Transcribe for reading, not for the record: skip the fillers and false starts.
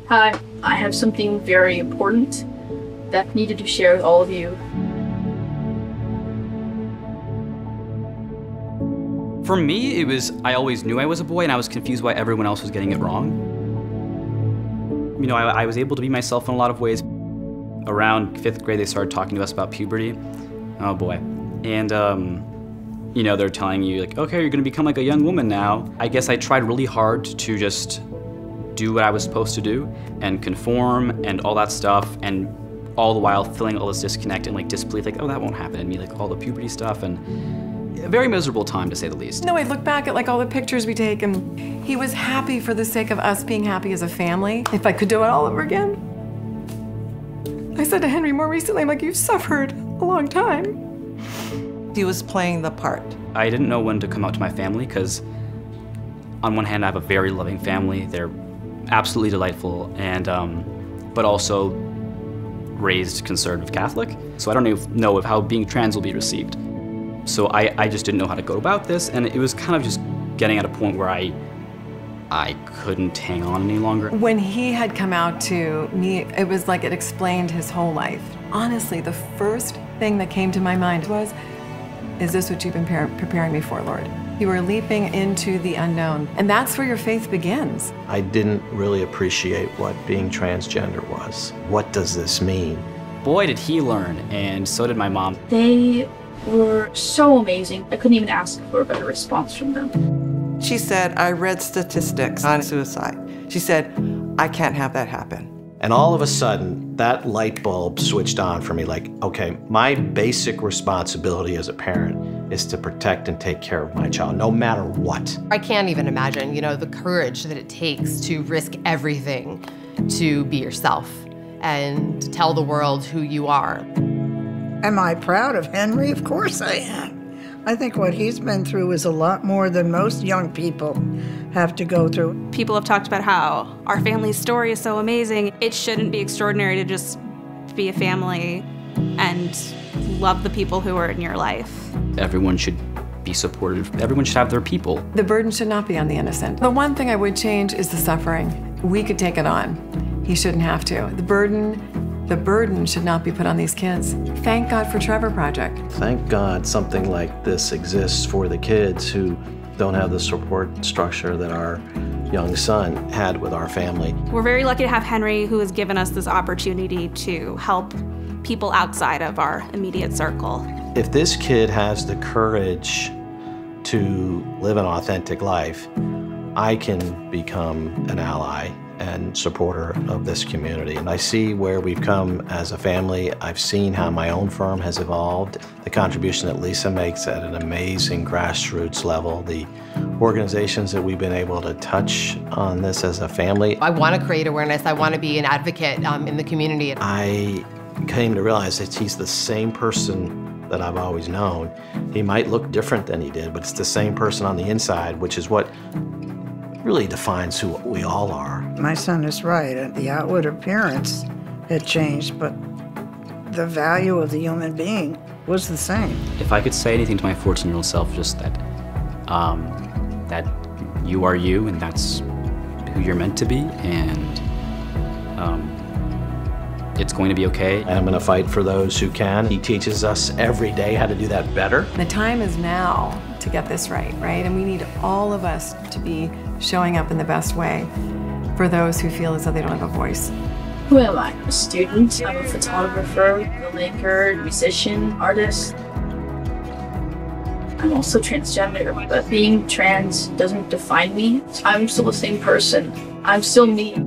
Hi, I have something very important that I needed to share with all of you. For me, I always knew I was a boy and I was confused why everyone else was getting it wrong. You know, I was able to be myself in a lot of ways. Around 5th grade, they started talking to us about puberty. Oh boy. And, you know, they're telling you like, okay, you're gonna become like a young woman now. I guess I tried really hard to just do what I was supposed to do and conform and all that stuff, and all the while feeling all this disconnect and like disbelief, like, oh, that won't happen to me, like all the puberty stuff, and a very miserable time to say the least. No, I look back at like all the pictures we take, and he was happy for the sake of us being happy as a family. If I could do it all over again. I said to Henry more recently, I'm like, you've suffered a long time. He was playing the part. I didn't know when to come out to my family because on one hand I have a very loving family. They're absolutely delightful, and but also raised conservative Catholic. So I don't even know how being trans will be received. So I just didn't know how to go about this, and it was kind of just getting at a point where I couldn't hang on any longer. When he had come out to me, it was like it explained his whole life. Honestly, the first thing that came to my mind was, is this what you've been preparing me for, Lord? You are leaping into the unknown, and that's where your faith begins. I didn't really appreciate what being transgender was. What does this mean? Boy, did he learn, and so did my mom. They were so amazing. I couldn't even ask for a better response from them. She said, I read statistics on suicide. She said, I can't have that happen. And all of a sudden, that light bulb switched on for me, like, okay, my basic responsibility as a parent is to protect and take care of my child, no matter what. I can't even imagine, you know, the courage that it takes to risk everything to be yourself and to tell the world who you are. Am I proud of Henry? Of course I am. I think what he's been through is a lot more than most young people have to go through. People have talked about how our family's story is so amazing. It shouldn't be extraordinary to just be a family and love the people who are in your life. Everyone should be supportive. Everyone should have their people. The burden should not be on the innocent. The one thing I would change is the suffering. We could take it on. He shouldn't have to. The burden should not be put on these kids. Thank God for Trevor Project. Thank God something like this exists for the kids who don't have the support structure that our young son had with our family. We're very lucky to have Henry, who has given us this opportunity to help people outside of our immediate circle. If this kid has the courage to live an authentic life, I can become an ally and supporter of this community. And I see where we've come as a family. I've seen how my own firm has evolved. The contribution that Lisa makes at an amazing grassroots level, the organizations that we've been able to touch on this as a family. I want to create awareness. I want to be an advocate in the community. I came to realize that he's the same person that I've always known. He might look different than he did, but it's the same person on the inside, which is what really defines who we all are. My son is right. The outward appearance had changed, but the value of the human being was the same. If I could say anything to my 14-year-old self, just that, that you are you, and that's who you're meant to be, and it's going to be okay. And I'm going to fight for those who can. He teaches us every day how to do that better. The time is now to get this right? And we need all of us to be showing up in the best way for those who feel as though they don't have a voice. Who am I? I'm a student. I'm a photographer, filmmaker, musician, artist. I'm also transgender, but being trans doesn't define me. I'm still the same person. I'm still me.